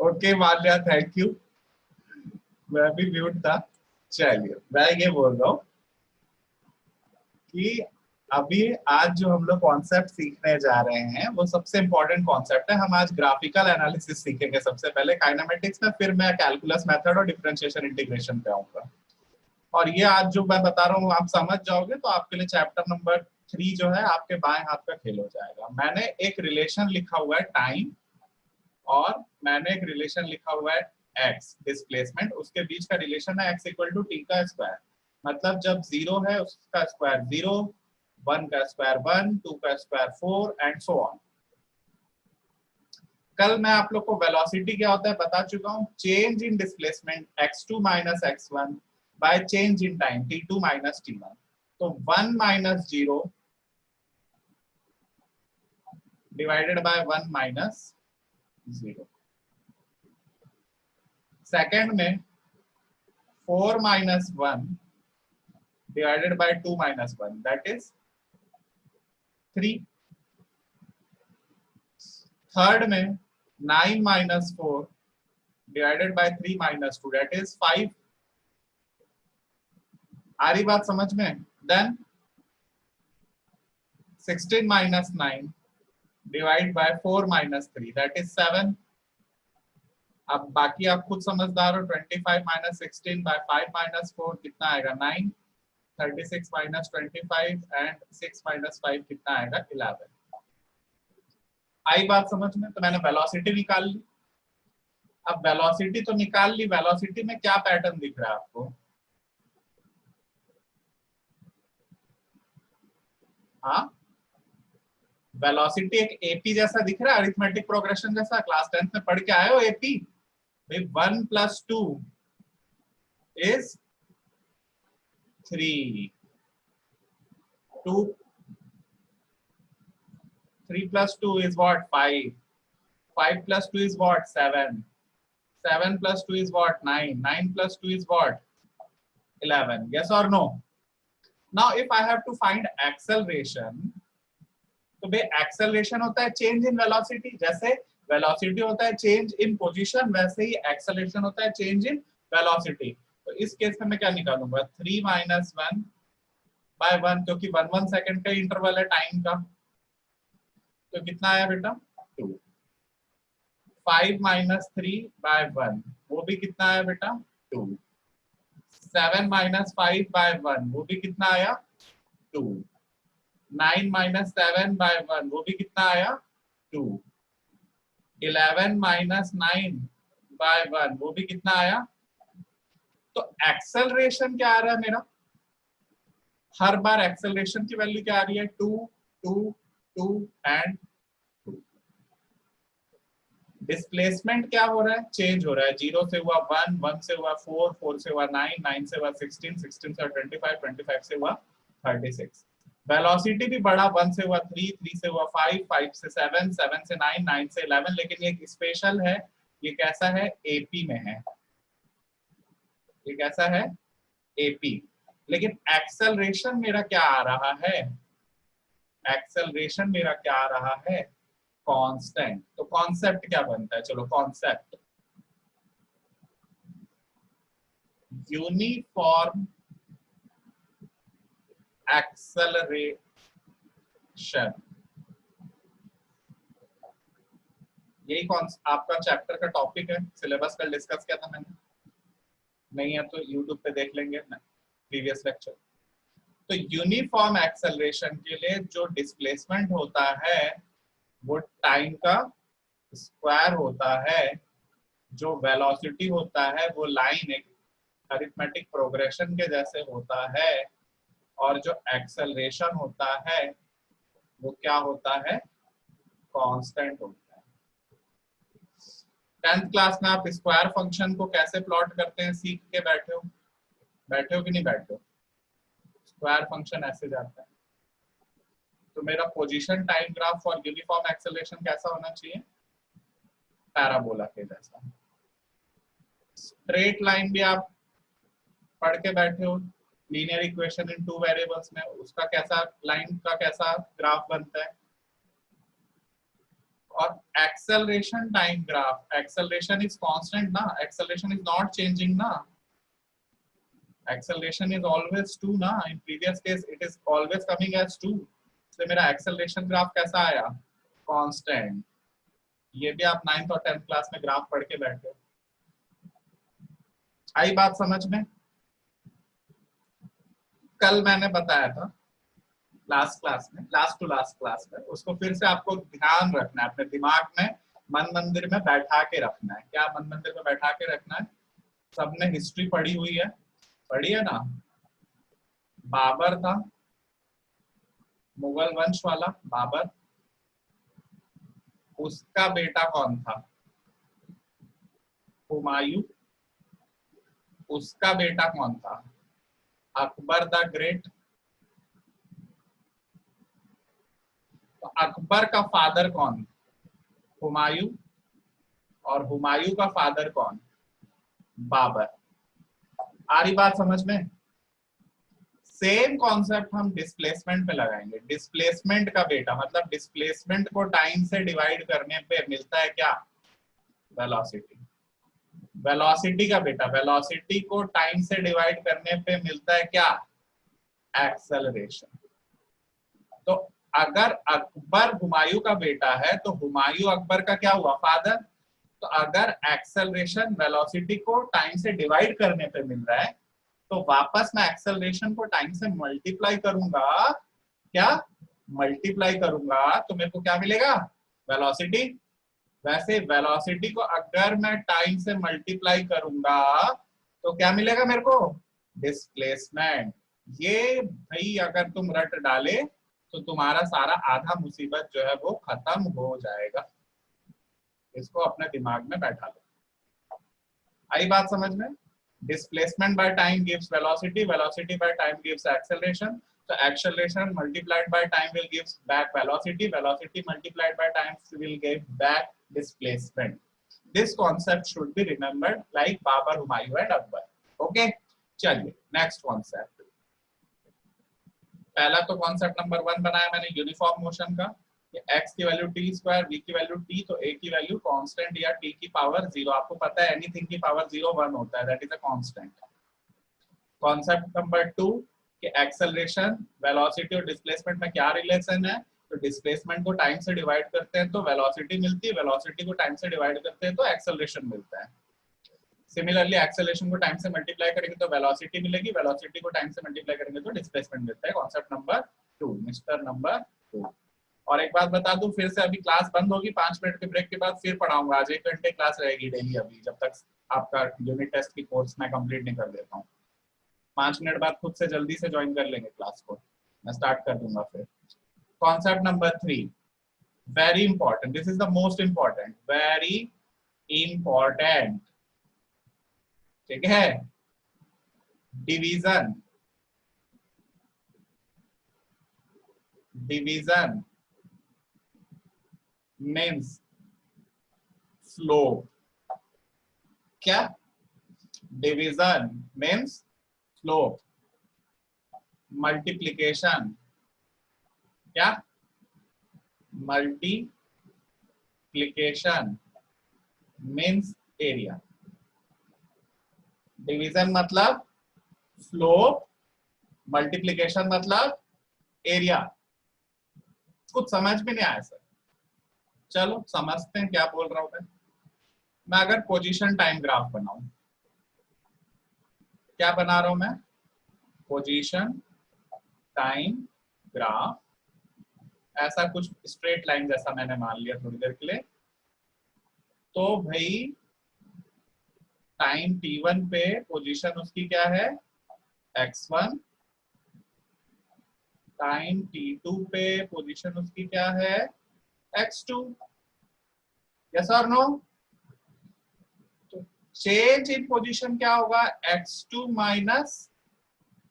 Okay Manya, thank you. मैं भी mute था। चलिए, मैं ये बोल रहा हूँ कि अभी आज जो हम लोग कॉन्सेप्ट सीखने जा रहे हैं वो सबसे इंपॉर्टेंट कॉन्सेप्ट है। हम आज ग्राफिकल एनालिसिस सीखेंगे सबसे पहले काइनेमेटिक्स में, फिर मैं कैलकुलस मेथड और डिफरेंशिएशन इंटीग्रेशन पे आऊंगा। और ये आज जो मैं बता रहा हूँ आप समझ जाओगे तो आपके लिए चैप्टर नंबर 3 जो है आपके बाएं हाथ का खेल हो जाएगा। मैंने एक रिलेशन लिखा हुआ है टाइम, और मैंने एक रिलेशन लिखा हुआ है एक्स डिस्प्लेसमेंट, उसके बीच का रिलेशन है एक्स इक्वल टू टी का स्क्वायर। मतलब जब 0 है उसका स्क्वायर 0, 1 का स्क्वायर 1, 2 का स्क्वायर 4 एंड सो ऑन। कल मैं आप लोग को वेलोसिटी क्या होता है बता चुका हूँ, change in displacement x2 minus x1 by change in time t2 minus t1। तो 1 minus 0 divided by 1 minus 0। Second में 4 minus 1 divided by 2 minus 1, that is 3। Third में 9 minus 4 divided by 3 minus 2, that is 5। आ रही बात समझ में? Then 16 minus 9 divide by 4 minus 3, that is 7। अब बाकी आप खुद समझदार हो, 25 माइनस 16 बाय 5 माइनस 4 कितना आएगा 9, 36 माइनस 25 एंड 6 माइनस 5 कितना आएगा 11। आई बात समझ में? तो मैंने वेलोसिटी निकाल ली। अब वेलोसिटी तो निकाल ली, वेलोसिटी में क्या पैटर्न दिख रहा है आपको? हाँ, वेलोसिटी एक एपी जैसा दिख रहा है, अरिथमेटिक प्रोग्रेशन जैसा। क्लास 10th में पढ़ के आए हो AP? 1 plus 2 is 3, 2 3 plus 2 is what? 5. 5 plus 2 is what? 7. 7 plus 2 is what? 9. 9 plus 2 is what? 11. Yes or no? Now if I have to find acceleration, तो भाई acceleration होता है change in velocity। जैसे velocity होता है change in position, वैसे ही acceleration होता है change in velocity। तो इस केस में मैं क्या निकालूंगा? 3 minus 1 by 1, क्योंकि 1 सेकंड का इंटरवल है टाइम का। तो कितना आया बेटा? 2। 5 माइनस 3 बाय 1, वो भी कितना आया बेटा? 2। 7 माइनस 5 बाय 1, वो भी कितना आया? 2। 9 माइनस 7 बाय 1, वो भी कितना आया? 2। 11 माइनस 9 बाय 1, वो भी कितना आया? तो एक्सेलरेशन क्या आ रहा है मेरा? हर बार एक्सेलरेशन की वैल्यू क्या आ रही है? 2 2 2 एंड 2। डिस्प्लेसमेंट क्या हो रहा है? चेंज हो रहा है। 0 से हुआ 1, 1 से हुआ 4, 4 से हुआ 9, 9 से हुआ 16, 16 से हुआ 25, 25 से हुआ 36। वेलोसिटी भी बढ़ा, 1 से हुआ 3, 3 से हुआ 5, 5 से 7, 7 से 9, 9 से 11। लेकिन ये स्पेशल है, ये कैसा है? एपी में है। ये कैसा है? एपी। लेकिन एक्सेलरेशन मेरा क्या आ रहा है? एक्सेलरेशन मेरा क्या आ रहा है? कांस्टेंट। तो कॉन्सेप्ट क्या बनता है? चलो कॉन्सेप्ट, यूनिफॉर्म एक्सेलरेशन। यही कौन आपका चैप्टर का टॉपिक है। सिलेबस कल डिस्कस किया था मैंने, नहीं है तो यूट्यूब पे देख लेंगे प्रीवियस लेक्चर। तो यूनिफॉर्म एक्सेलरेशन के लिए जो डिस्प्लेसमेंट होता है वो टाइम का स्क्वायर होता है, जो वेलोसिटी होता है वो लाइन एक अरिथमेटिक प्रोग्रेशन के जैसे होता है, और जो एक्सेलरेशन होता है वो क्या होता है? कांस्टेंट होता है। 10th क्लास में आप स्क्वायर फंक्शन को कैसे प्लॉट करते हैं सीख के बैठे हो? बैठे हो कि नहीं बैठे हो? स्क्वायर फंक्शन ऐसे जाता है। तो मेरा position time graph for uniform acceleration कैसा होना चाहिए? पैराबोला के जैसा। स्ट्रेट लाइन भी आप पढ़ के बैठे हो, लीनियर इक्वेशन इन 2 वेरिएबल्स में, उसका कैसा लाइन का कैसा ग्राफ बनता है? और acceleration time graph, acceleration is constant ना, एक्सेलरेशन इज नॉट चेंजिंग ना, acceleration is always 2 ना, in previous case it is always coming as 2, इसलिए मेरा acceleration ग्राफ कैसा आया, कांस्टेंट। ये भी आप 9th और 10th क्लास में ग्राफ पढ़ के बैठे हो। आई बात समझ में? कल मैंने बताया था लास्ट क्लास में, लास्ट टू लास्ट क्लास में, उसको फिर से आपको ध्यान रखना है, अपने दिमाग में मन मंदिर में बैठा के रखना है। क्या मन मंदिर में बैठा के रखना है? सबने हिस्ट्री पढ़ी हुई है, पढ़ी है ना? बाबर था, मुगल वंश वाला बाबर, उसका बेटा कौन था? हुमायूं। उसका बेटा कौन था? Akbar the great. तो अकबर का फादर कौन? हुमायूं। और हुमायूं का फादर कौन? बाबर। आ रही बात समझ में? सेम कॉन्सेप्ट हम डिस्प्लेसमेंट पे लगाएंगे। डिस्प्लेसमेंट का बेटा, मतलब डिस्प्लेसमेंट को टाइम से डिवाइड करने पे मिलता है क्या? वेलोसिटी। वेलोसिटी का बेटा, वेलोसिटी को टाइम से डिवाइड करने पे मिलता है क्या? एक्सेलरेशन। तो अगर अकबर हुमायूं का बेटा है तो हुमायूं अकबर का क्या हुआ? फादर। तो अगर एक्सेलरेशन वेलोसिटी को टाइम से डिवाइड करने पे मिल रहा है तो वापस मैं एक्सेलरेशन को टाइम से मल्टीप्लाई करूंगा, क्या मल्टीप्लाई करूंगा, तो मेरे को क्या मिलेगा? वेलोसिटी। वैसे वेलोसिटी को अगर मैं टाइम से मल्टीप्लाई करूंगा तो क्या मिलेगा मेरे को? डिस्प्लेसमेंट। ये भाई अगर तुम रट डाले तो तुम्हारा सारा आधा मुसीबत जो है वो खत्म हो जाएगा। इसको अपने दिमाग में बैठा लो। आई बात समझ में? Displacement by time gives velocity, velocity by time gives acceleration. So acceleration multiplied by time will give back velocity, velocity multiplied by time will give back displacement. This concept should be remembered like Babar, Humayun and Akbar. Okay, चलिए next concept. पहला तो concept number 1 बनाया मैंने uniform motion का, x की value t square, v की value t, तो a की वैल्यू कांस्टेंट या t की पावर 0। आपको पता है एनीथिंग की पावर 0 1 होता है, that is a constant. Concept number 2 कि एक्सेलरेशन, वेलोसिटी और डिस्प्लेसमेंट में क्या रिलेशन है? तो डिस्प्लेसमेंट को टाइम से डिवाइड करते हैं तो वेलोसिटी मिलती है, वेलोसिटी को टाइम से डिवाइड करते हैं तो एक्सेलरेशन मिलता है। सिमिलरली एक्सेलरेशन को टाइम से मल्टीप्लाई करेंगे तो वेलोसिटी मिलेगी, वेलोसिटी को टाइम से मल्टीप्लाई करेंगे तो डिस्प्लेसमेंट मिलता है। Concept number 2, mister number 2। और एक बात बता दूं, फिर से अभी क्लास बंद होगी, 5 मिनट के ब्रेक के बाद फिर पढ़ाऊंगा। आज 1 घंटे क्लास रहेगी डेली, अभी जब तक आपका यूनिट टेस्ट की कोर्स मैं कंप्लीट नहीं कर देता हूँ। 5 मिनट बाद खुद से जल्दी से ज्वाइन कर लेंगे क्लास को, मैं स्टार्ट कर दूंगा फिर। Concept number 3, very important, this is the most important, very important, ठीक है? डिवीजन। Division means slope. क्या? Division means slope. मल्टीप्लिकेशन, क्या? Multiplication means area. डिवीजन मतलब स्लोप, मल्टीप्लिकेशन मतलब एरिया। कुछ समझ में नहीं आया सर? चलो समझते हैं क्या बोल रहा हूं मैं अगर पोजीशन टाइम ग्राफ बनाऊं, क्या बना रहा हूं मैं? पोजीशन टाइम ग्राफ, ऐसा कुछ स्ट्रेट लाइन जैसा मैंने मान लिया थोड़ी देर के लिए। तो भाई टाइम t1 पे पोजीशन उसकी क्या है? x1। टाइम t2 पे पोजीशन उसकी क्या है? x2। यस और नो? तो चेंज इन पोजीशन क्या होगा? x2 minus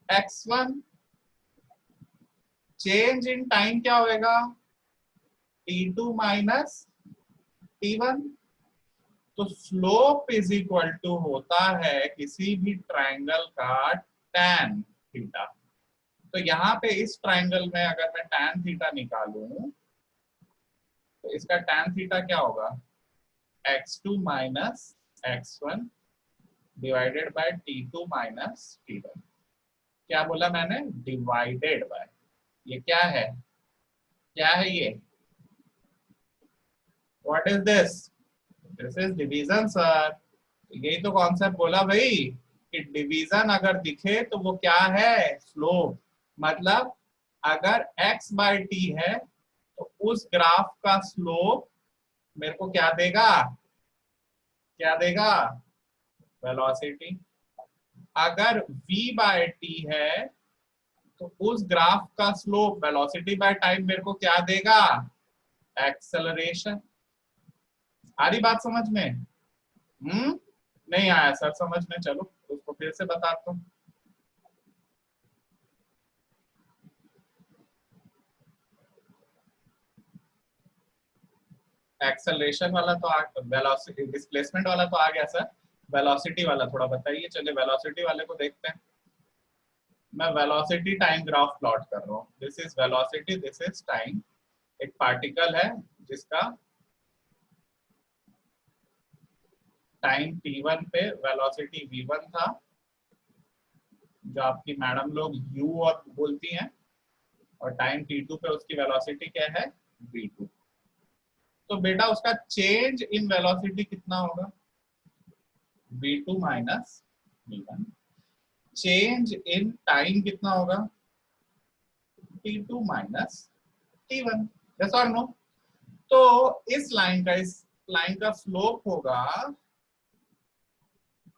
x1। Change in time क्या होगा? t2 minus t1। तो स्लोप इज इक्वल टू होता है किसी भी ट्रायंगल का tan थीटा। तो यहाँ पे इस ट्रायंगल में अगर मैं tan थीटा निकालूं तो इसका tan थीटा क्या होगा, x2 minus x1 divided by t2 minus t1। क्या बोला मैंने, डिवाइडेड बाय, ये क्या है, क्या है ये, what is this, this is division sir. यही तो कॉन्सेप्ट बोला भाई कि डिवीजन अगर दिखे तो वो क्या है, स्लोप। मतलब अगर x बाय टी है तो उस ग्राफ का स्लोप मेरे को क्या देगा, क्या देगा, वेलोसिटी। अगर v बाय टी है तो उस ग्राफ का स्लोप वेलोसिटी बाय टाइम मेरे को क्या देगा, एक्सेलरेशन। आ रही बात समझ में? नहीं आया सर समझ में, चलो उसको फिर से बताता हूँ। एक्सेलरेशन वाला तो वेलोसिटी, डिस्प्लेसमेंट वाला तो आ गया सर, वेलोसिटी वाला थोड़ा बताइए। चलिए वेलोसिटी वाले को देखते हैं। मैं वेलोसिटी टाइम ग्राफ प्लॉट कर रहा हूँ। This is velocity, this is time. एक पार्टिकल है जिसका टाइम t1 पे वेलोसिटी v1 था, जो आपकी मैडम लोग u और बोलती हैं, और टाइम t2 पे उसकी वेलोसिटी क्या है, v2। तो बेटा उसका चेंज इन वेलोसिटी कितना होगा, v2 minus v1। Change in time कितना होगा, t2 माइनस t1। यस और नो? तो इस लाइन का स्लोप होगा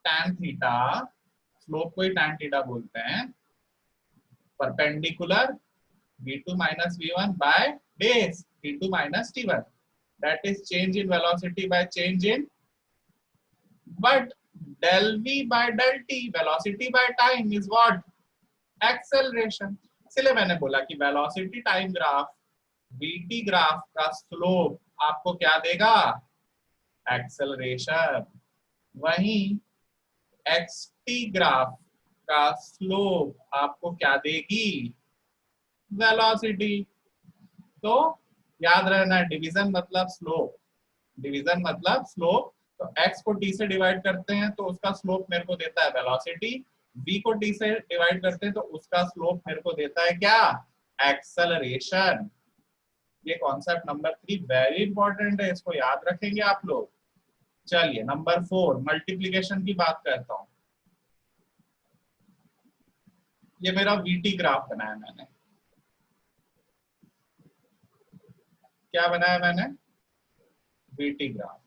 tan थीटा, स्लोप को ही tan थीटा बोलते हैं, perpendicular v2 minus v1 by base t2 minus t1, that is change in velocity by change in, but del v by del t, velocity by time is what, acceleration। इसलिए मैंने बोला कि velocity time graph vt graph का slope आपको क्या देगा, acceleration. वहीं xt graph का स्लोप आपको क्या देगी, वेलोसिटी। तो याद रहना है, डिवीजन मतलब स्लोप, डिवीजन मतलब स्लोप। तो x को t से डिवाइड करते हैं तो उसका स्लोप मेरे को देता है वेलोसिटी, v को t से डिवाइड करते हैं तो उसका स्लोप मेरे को देता है क्या, एक्सेलरेशन। ये कॉन्सेप्ट नंबर 3 वेरी इंपॉर्टेंट है, इसको याद रखेंगे आप लोग। चलिए नंबर 4 मल्टीप्लीकेशन की बात करता हूं। ये मेरा वीटी ग्राफ बनाया मैंने, क्या बनाया मैंने, वीटी ग्राफ।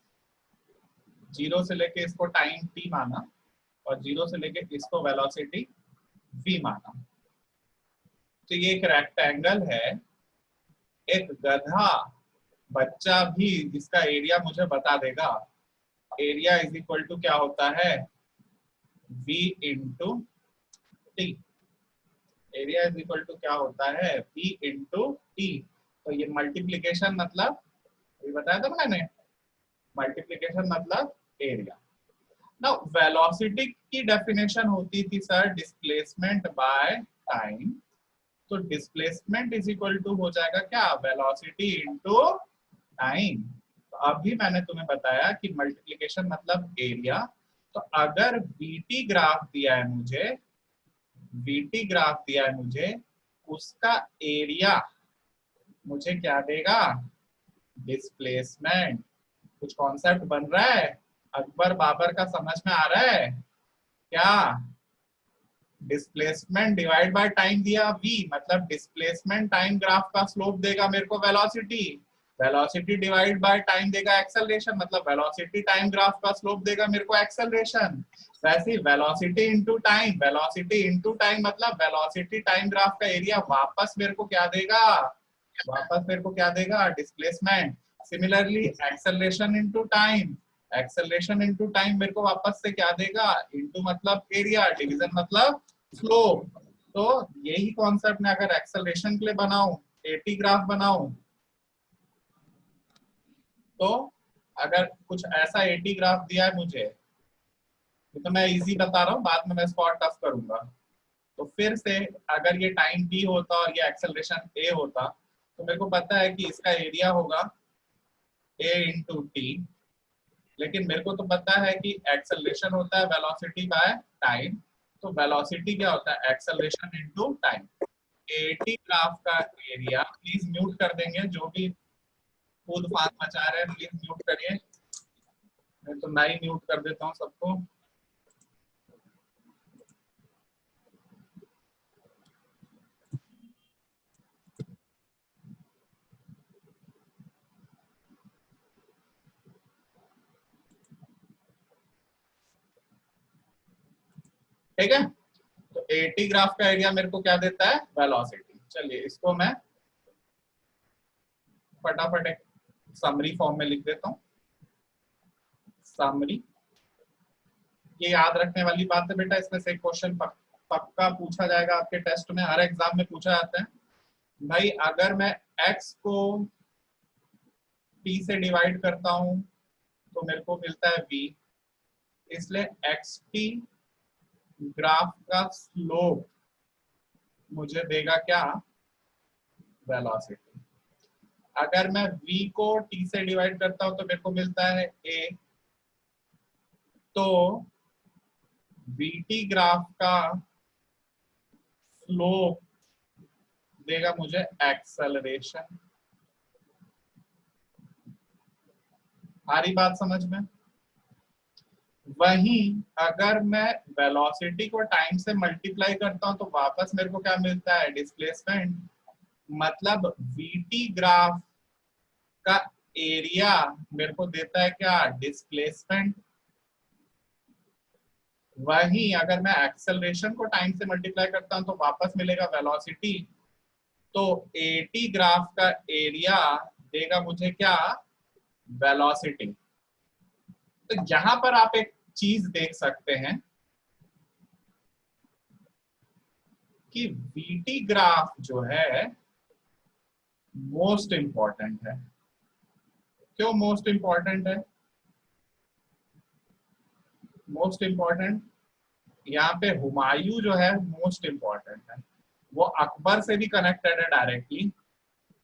जीरो से लेके इसको टाइम टी माना और जीरो से लेके इसको वेलोसिटी v माना। तो ये एक रेक्टेंगल है, एक गधा बच्चा भी इसका एरिया मुझे बता देगा। एरिया इज इक्वल टू क्या होता है, v into T. Area is equal to क्या होता है, v इंटू टी। तो ये मल्टीप्लीकेशन मतलब, ये बताया था मैंने, मल्टीप्लीकेशन मतलब एरिया। नाउ वेलोसिटी की डेफिनेशन होती थी सर डिस्प्लेसमेंट बाय टाइम। तो डिस्प्लेसमेंट इज इक्वल टू हो जाएगा क्या, वेलोसिटी इनटू टाइम। तो अभी मैंने तुम्हें बताया कि मल्टीप्लिकेशन मतलब एरिया। तो अगर वीटी ग्राफ दिया है मुझे, वीटी ग्राफ दिया है मुझे, उसका एरिया मुझे क्या देगा, डिस्प्लेसमेंट। कुछ कॉन्सेप्ट बन रहा है, अकबर बाबर का समझ में आ रहा है क्या, डिस्प्लेसमेंट डिवाइड बाय टाइम दिया v, मतलब डिस्प्लेसमेंट टाइम ग्राफ का स्लोप देगा मेरे को velocity, velocity divide by time देगा एक्सेलरेशन, मतलब वेलोसिटी टाइम ग्राफ का स्लोप देगा मेरे को एक्सेलरेशन। वैसे ही velocity into time, velocity into time मतलब वेलोसिटी टाइम ग्राफ का एरिया वापस मेरे को क्या देगा, वापस मेरे को क्या देगा, displacement. Similarly acceleration into time, acceleration into time मेरे को वापस से क्या देगा, इनटू मतलब एरिया, डिवीजन मतलब स्लोप। तो यही कॉन्सेप्ट में अगर एक्सेलरेशन के लिए बनाऊं, एटी ग्राफ बनाऊं, तो अगर कुछ ऐसा एटी ग्राफ दिया है मुझे, तो मैं इजी बता रहा हूँ, बाद में मैं इसको टफ करूंगा। तो फिर से अगर ये टाइम t होता और ये एक्सेलरेशन a होता, तो मेरे को पता है कि इसका एरिया होगा a इंटू टी, लेकिन मेरे को तो पता है कि एक्सेलरेशन होता है वेलोसिटी बाय टाइम, तो वेलोसिटी क्या होता है acceleration into time. Eighty graph का एरिया, प्लीज म्यूट कर देंगे जो भी कूद फांद मचा रहे हैं, प्लीज म्यूट करिए, मैं तो मैं ही म्यूट कर देता हूँ सबको। ठीक है, तो एटी ग्राफ का एरिया मेरे को क्या देता है वेलोसिटी। चलिए इसको मैं फटाफट एक समरी फॉर्म में लिख देता हूँ। समरी, ये याद रखने वाली बात है बेटा, इसमें से एक क्वेश्चन पक्का पूछा जाएगा आपके टेस्ट में, हर एग्जाम में पूछा जाता है। भाई अगर मैं x को t से डिवाइड करता हूं तो मेरे को मिलता है v, इसलिए xt ग्राफ का स्लोप मुझे देगा क्या वेलोसिटी। अगर मैं v को t से डिवाइड करता हूं तो मेरे को मिलता है a, तो vt ग्राफ का स्लोप देगा मुझे एक्सेलरेशन। आ रही बात समझ में? वहीं अगर मैं वेलोसिटी को टाइम से मल्टीप्लाई करता हूं तो वापस मेरे को क्या मिलता है डिस्प्लेसमेंट, मतलब वीटी ग्राफ का एरिया मेरे को देता है क्या डिस्प्लेसमेंट। वहीं अगर मैं एक्सेलरेशन को टाइम से मल्टीप्लाई करता हूं तो वापस मिलेगा वेलोसिटी, तो एटी ग्राफ का एरिया देगा मुझे क्या वेलोसिटी। तो यहां पर आप एक चीज देख सकते हैं कि वीटी ग्राफ जो है मोस्ट इंपॉर्टेंट है। क्यों मोस्ट इंपॉर्टेंट है? मोस्ट इंपॉर्टेंट, यहाँ पे हुमायूं जो है मोस्ट इंपॉर्टेंट है, वो अकबर से भी कनेक्टेड है डायरेक्टली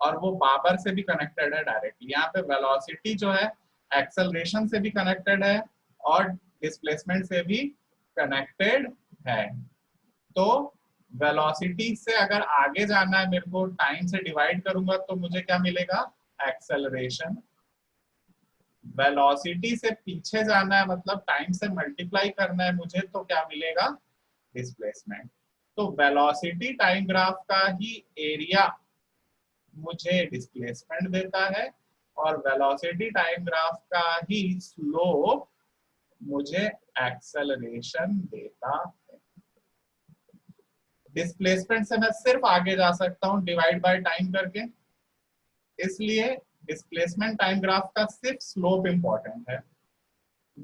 और वो बाबर से भी कनेक्टेड है डायरेक्टली। यहाँ पे वेलोसिटी जो है एक्सेलरेशन से भी कनेक्टेड है और डिस्प्लेसमेंट से भी कनेक्टेड है। तो वेलोसिटी से अगर आगे जाना है मेरे को, टाइम से डिवाइड करूंगा तो मुझे क्या मिलेगा एक्सेलरेशन। वेलोसिटी से पीछे जाना है मतलब टाइम से मल्टीप्लाई करना है मुझे, तो क्या मिलेगा डिस्प्लेसमेंट। तो वेलोसिटी टाइम ग्राफ का ही एरिया मुझे डिस्प्लेसमेंट देता है और वेलोसिटी टाइम ग्राफ का ही स्लोप मुझे एक्सेलरेशन देता है। डिस्प्लेसमेंट से मैं सिर्फ आगे जा सकता हूं डिवाइड बाय टाइम करके, इसलिए डिस्प्लेसमेंट टाइम ग्राफ का सिर्फ स्लोप इंपॉर्टेंट है।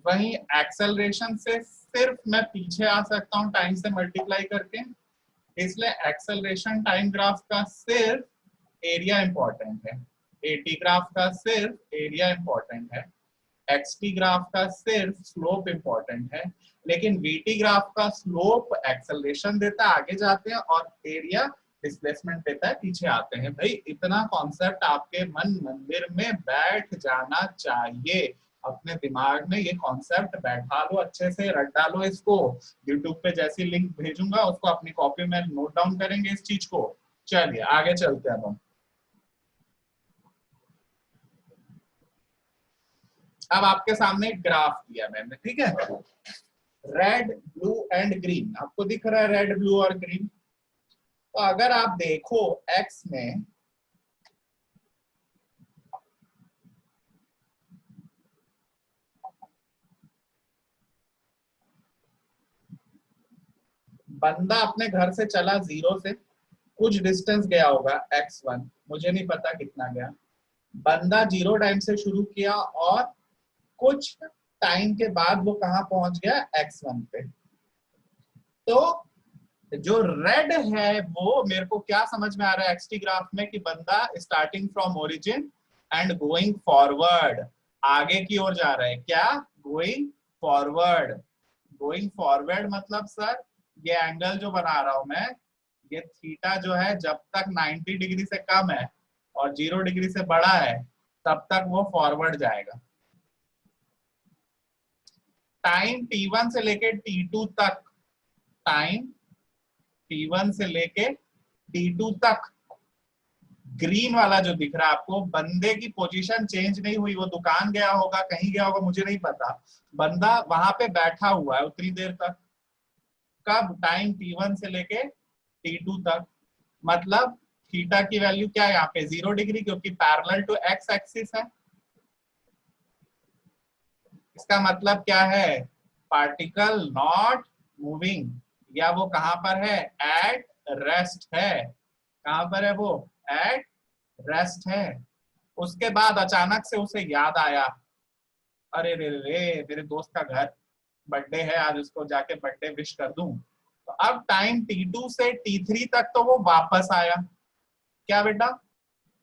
वहीं एक्सेलरेशन से सिर्फ मैं पीछे आ सकता हूं टाइम से मल्टीप्लाई करके, इसलिए एक्सेलरेशन टाइम ग्राफ का सिर्फ एरिया इंपॉर्टेंट है। एटी ग्राफ का सिर्फ एरिया इंपॉर्टेंट है, एक्सटी ग्राफ का सिर्फ स्लोप इंपॉर्टेंट है, लेकिन वीटी ग्राफ का स्लोप एक्सेलरेशन देता है आगे जाते हैं और एरिया डिस्प्लेसमेंट देता है पीछे आते हैं। भाई इतना कॉन्सेप्ट आपके मन मंदिर में बैठ जाना चाहिए, अपने दिमाग में ये कॉन्सेप्ट बैठा लो, अच्छे से रट डालो इसको। यूट्यूब पे जैसी लिंक भेजूंगा उसको अपनी कॉपी में नोट डाउन करेंगे इस चीज को। चलिए आगे चलते हैं हम। अब आपके सामने एक ग्राफ दिया मैंने, ठीक है, रेड ब्लू एंड ग्रीन, आपको दिख रहा है रेड ब्लू और ग्रीन। तो अगर आप देखो एक्स में बंदा अपने घर से चला जीरो से, कुछ डिस्टेंस गया होगा x1, मुझे नहीं पता कितना गया। बंदा जीरो टाइम से शुरू किया और कुछ टाइम के बाद वो कहां पहुंच गया x1 पे। तो जो रेड है वो मेरे को क्या समझ में आ रहा है एक्सटी ग्राफ में कि बंदा starting from origin and going forward, आगे की ओर जा रहा है। क्या गोइंग फॉरवर्ड? गोइंग फॉरवर्ड मतलब सर ये एंगल जो बना रहा हूं मैं, ये थीटा जो है जब तक 90 डिग्री से कम है और 0 डिग्री से बड़ा है तब तक वो फॉरवर्ड जाएगा। टाइम t1 से लेके t2 तक, टाइम t1 से लेके t2 तक, ग्रीन वाला जो दिख रहा है आपको, बंदे की पोजीशन चेंज नहीं हुई, वो दुकान गया होगा, कहीं गया होगा, मुझे नहीं पता, बंदा वहां पे बैठा हुआ है उतनी देर तक। कब? टाइम t1 से लेके t2 तक। मतलब थीटा की वैल्यू क्या है यहाँ पे? 0 डिग्री, क्योंकि पैरेलल टू एक्स एक्सिस है। इसका मतलब क्या है? पार्टिकल नॉट मूविंग, या वो कहां पर है? एट रेस्ट है। कहां पर है वो? एट रेस्ट है। उसके बाद अचानक से उसे याद आया, अरे रे रे, मेरे दोस्त का घर बर्थडे है आज, उसको जाके बर्थडे विश कर दूं। तो अब टाइम t2 से t3 तक तो वो वापस आया। क्या बेटा?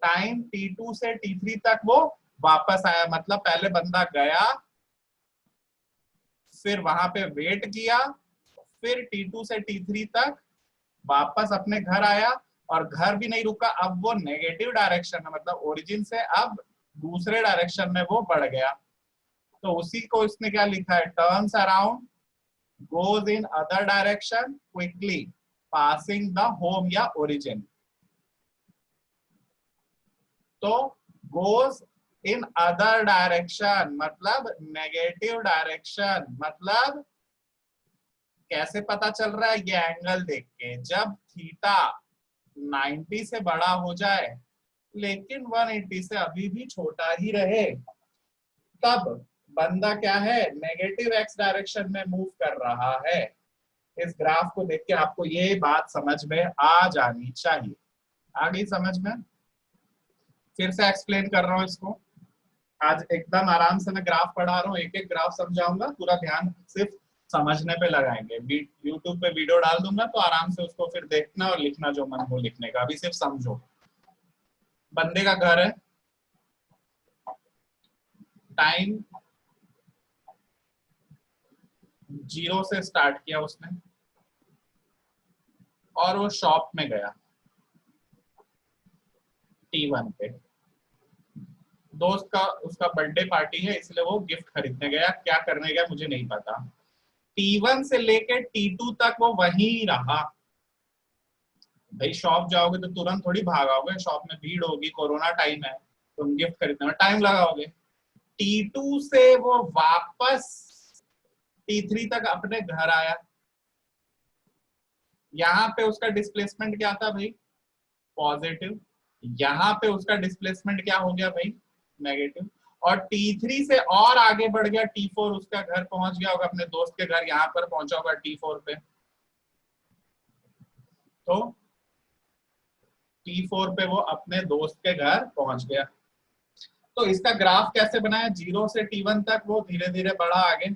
टाइम t2 से t3 तक वो वापस आया, मतलब पहले बंदा गया, फिर वहां पे वेट किया, फिर t2 से t3 तक वापस अपने घर आया, और घर भी नहीं रुका, अब वो नेगेटिव डायरेक्शन में, मतलब ओरिजिन से अब दूसरे डायरेक्शन में वो बढ़ गया। तो उसी को इसने क्या लिखा है? Turns around, goes in other direction quickly, passing the home या ओरिजिन। तो गोज इन अदर डायरेक्शन मतलब नेगेटिव डायरेक्शन। मतलब कैसे पता चल रहा है? ये एंगल देख के, जब थीटा 90 से बड़ा हो जाए लेकिन 180 से अभी भी छोटा ही रहे, तब बंदा क्या है? नेगेटिव एक्स डायरेक्शन में मूव कर रहा है। इस ग्राफ को देख के आपको ये बात समझ में आ जानी चाहिए। आ गई समझ में? फिर से एक्सप्लेन कर रहा हूं इसको। आज एकदम आराम से मैं ग्राफ पढ़ा रहा हूँ, एक एक ग्राफ समझाऊंगा, पूरा ध्यान सिर्फ समझने पे लगाएंगे। यूट्यूब पे वीडियो डाल दूंगा तो आराम से उसको फिर देखना और लिखना जो मन हो लिखने का, अभी सिर्फ समझो। बंदे का घर है, टाइम 0 से स्टार्ट किया उसने, और वो शॉप में गया t1 पे। दोस्त का, उसका बर्थडे पार्टी है, इसलिए वो गिफ्ट खरीदने गया, क्या करने गया मुझे नहीं पता। t1 से लेके t2 तक वो वहीं रहा। भाई शॉप जाओगे तो तुरंत थोड़ी भागोगे, शॉप में भीड़ होगी, कोरोना टाइम है, तुम गिफ्ट खरीदने में टाइम लगाओगे। t2 से वो वापस t3 तक अपने घर आया। यहाँ पे उसका डिस्प्लेसमेंट क्या था भाई? पॉजिटिव। यहाँ पे उसका डिस्प्लेसमेंट क्या हो गया भाई? नेगेटिव। और t3 से और आगे बढ़ गया t4, उसका घर पहुंच गया होगा, अपने दोस्त के घर यहाँ पर पहुंचा होगा t4 पे। तो t4 पे वो अपने दोस्त के घर पहुंच गया। तो इसका ग्राफ कैसे बनाया? 0 से t1 तक वो धीरे धीरे बढ़ा आगे,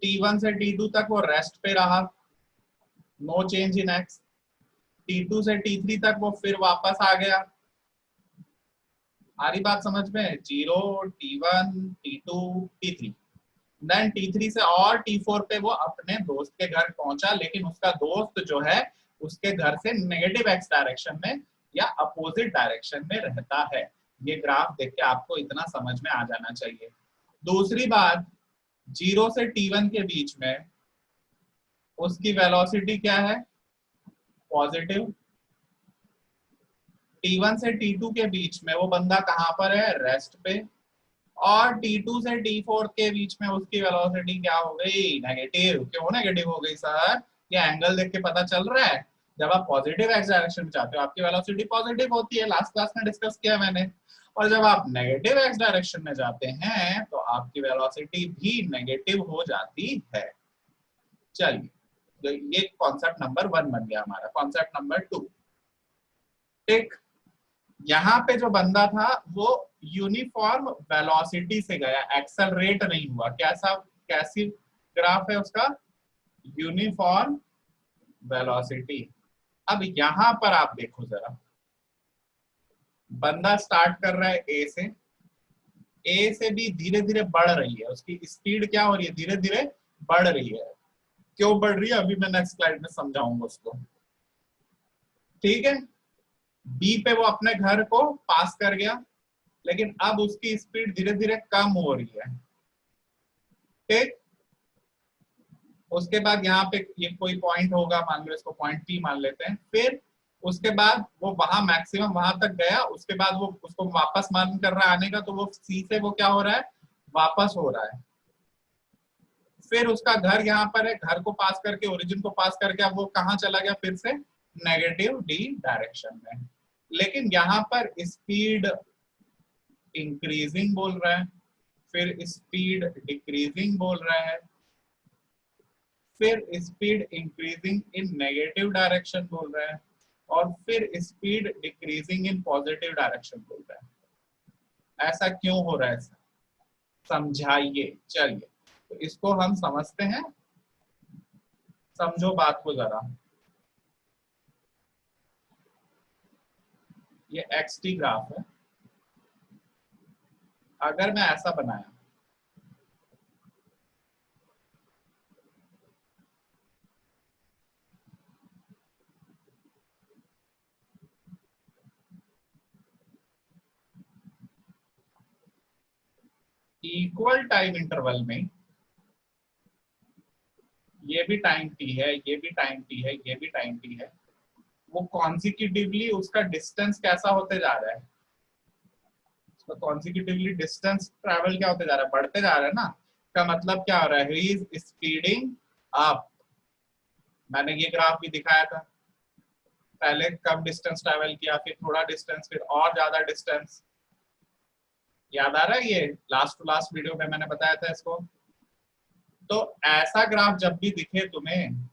t1 से t2 तक वो रेस्ट पे रहा, no change in x. t2 से t3 तक वो फिर वापस आ गया। आ रही बात समझ में? 0, t1, t2, t3, then t3 से और t4 पे वो अपने दोस्त के घर पहुंचा, लेकिन उसका दोस्त जो है उसके घर से नेगेटिव एक्स डायरेक्शन में या अपोजिट डायरेक्शन में रहता है। ये ग्राफ देख के आपको इतना समझ में आ जाना चाहिए। दूसरी बात, 0 से t1 के बीच में उसकी वेलोसिटी क्या है? पॉजिटिव। t1 से t2 के बीच में वो बंदा कहां पर है? रेस्ट पे। और t2 से t4 के बीच में उसकी वेलोसिटी क्या हो गई? नेगेटिव। क्यों नेगेटिव हो गई सर? ये एंगल देख के पता चल रहा है। जब आप पॉजिटिव एक्स डायरेक्शन में जाते हो आपकी वेलोसिटी पॉजिटिव होती है, लास्ट क्लास में डिस्कस किया मैंने। और जब आप नेगेटिव एक्स डायरेक्शन में जाते हैं तो आपकी वेलोसिटी भी नेगेटिव हो जाती है। चलिए, तो ये कॉन्सेप्ट नंबर 1 बन गया हमारा। कॉन्सेप्ट नंबर 2, ठीक, यहाँ पे जो बंदा था वो यूनिफॉर्म वेलोसिटी से गया, एक्सेलरेट नहीं हुआ। कैसा, कैसी ग्राफ है उसका? Uniform velocity. अब यहाँ पर आप देखो जरा, बंदा स्टार्ट कर रहा है ए से भी धीरे धीरे बढ़ रही है, उसकी स्पीड क्या हो रही है? धीरे धीरे बढ़ रही है। क्यों बढ़ रही है? अभी मैं नेक्स्ट स्लाइड में समझाऊंगा उसको, ठीक है। बी पे वो अपने घर को पास कर गया, लेकिन अब उसकी स्पीड धीरे धीरे कम हो रही है। ठीक, उसके बाद यहाँ पे ये कोई पॉइंट होगा, मान लो इसको पॉइंट पी मान लेते हैं। फिर उसके बाद वो वहां मैक्सिमम वहां तक गया, उसके बाद वो उसको वापस मन कर रहा है आने का, तो वो सी से वो क्या हो रहा है, वापस हो रहा है। फिर उसका घर यहाँ पर है, घर को पास करके, ओरिजिन को पास करके अब वो कहाँ चला गया, फिर से नेगेटिव डी डायरेक्शन में। लेकिन यहाँ पर स्पीड इंक्रीजिंग बोल रहा है, फिर स्पीड डिक्रीजिंग बोल रहा है, फिर speed increasing in negative direction बोल रहा है, और फिर speed decreasing in positive direction बोल रहा है। ऐसा क्यों हो रहा है, समझाइए। चलिए तो इसको हम समझते हैं, समझो बात को जरा। ये एक्स-टी ग्राफ है, अगर मैं ऐसा बनाया, इक्वल टाइम इंटरवल में, ये भी टाइम टी है, ये भी टाइम टी है, ये भी टाइम टी है, वो कॉन्सिक्यूटिवली उसका डिस्टेंस कैसा होते जा रहा है, उसका कॉन्सिक्यूटिवली डिस्टेंस ट्रैवल क्या होते जा रहा है, बढ़ते जा रहा है ना। का मतलब क्या हो रहा है, ही इज स्पीडिंग अप। मैंने ये ग्राफ भी दिखाया था, पहले कम डिस्टेंस ट्रैवल किया, फिर थोड़ा डिस्टेंस, फिर और ज्यादा डिस्टेंस। याद आ रहा है, ये लास्ट टू लास्ट वीडियो में मैंने बताया था इसको। तो ऐसा ग्राफ जब भी दिखे तुम्हें,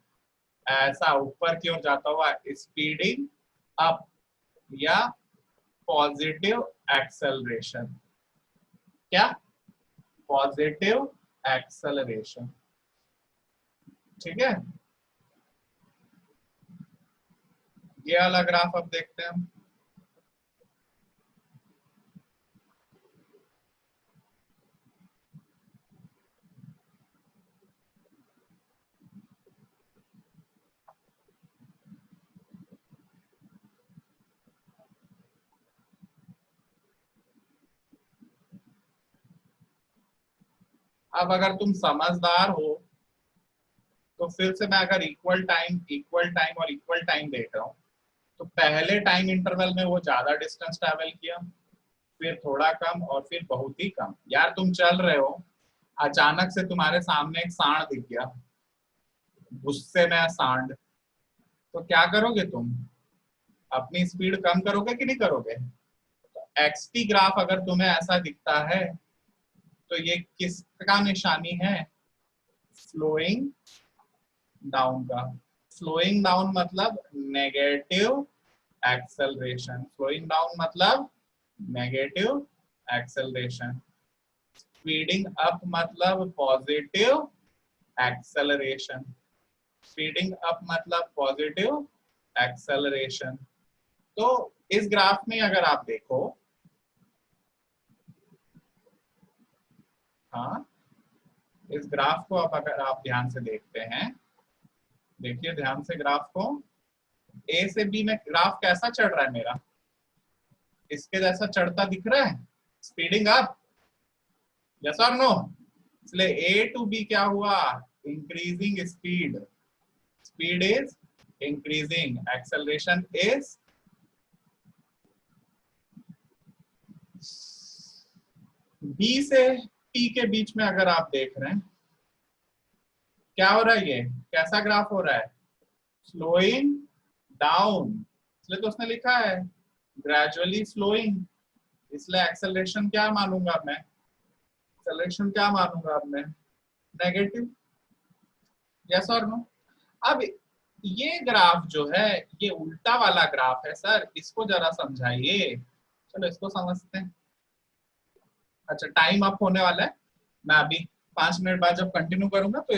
ऐसा ऊपर की ओर जाता हुआ, स्पीडिंग अप या पॉजिटिव एक्सेलरेशन, क्या, पॉजिटिव एक्सेलरेशन। ठीक है, ये वाला ग्राफ अब देखते हैं हम। अब अगर तुम समझदार हो तो फिर से मैं अगर इक्वल टाइम और इक्वल टाइम देख रहा हूँ, तो पहले टाइम इंटरवल में वो ज्यादा डिस्टेंस ट्रैवल किया, फिर थोड़ा कम, और फिर बहुत ही कम। यार तुम चल रहे हो, अचानक से तुम्हारे सामने एक सांड दिख गया, गुस्से में सांड, तो क्या करोगे तुम, अपनी स्पीड कम करोगे कि नहीं करोगे। तो एक्स-टी ग्राफ अगर तुम्हें ऐसा दिखता है, तो ये किसका निशानी है, स्लोइंग डाउन का। स्लोइंग डाउन मतलब नेगेटिव एक्सेलरेशन, स्लोइंग डाउन मतलब नेगेटिव एक्सेलरेशन, स्पीडिंग अप मतलब पॉजिटिव एक्सेलरेशन, स्पीडिंग अप मतलब पॉजिटिव एक्सेलरेशन। तो इस ग्राफ में अगर आप देखो, हाँ, इस ग्राफ को अब अगर आप ध्यान से देखते हैं, देखिए ध्यान से ग्राफ को, ए से बी में ग्राफ कैसा चढ़ रहा है मेरा, इसके जैसा चढ़ता दिख रहा है, स्पीडिंग अप, यस और नो। इसलिए ए टू बी क्या हुआ, increasing speed, speed is increasing, acceleration is, B से टी के बीच में अगर आप देख रहे हैं क्या हो रहा है, ये कैसा ग्राफ हो रहा है, स्लोइंग डाउन। इसलिए तो उसने लिखा है ग्रेजुअली स्लोइंग, इसलिए एक्सेलरेशन क्या मानूंगा मैं, एक्सेलरेशन क्या मानूंगा अब मैं, नेगेटिव, यस और नो। अब ये ग्राफ जो है, ये उल्टा वाला ग्राफ है सर, इसको जरा समझाइए। चलो इसको समझते हैं। अच्छा टाइम अप होने वाला है, मैं अभी 5 मिनट बाद जब कंटिन्यू करूंगा तो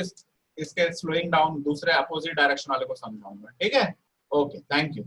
इसके स्लोइंग डाउन दूसरे अपोजिट डायरेक्शन वाले को समझाऊंगा, ठीक है। Okay, thank you.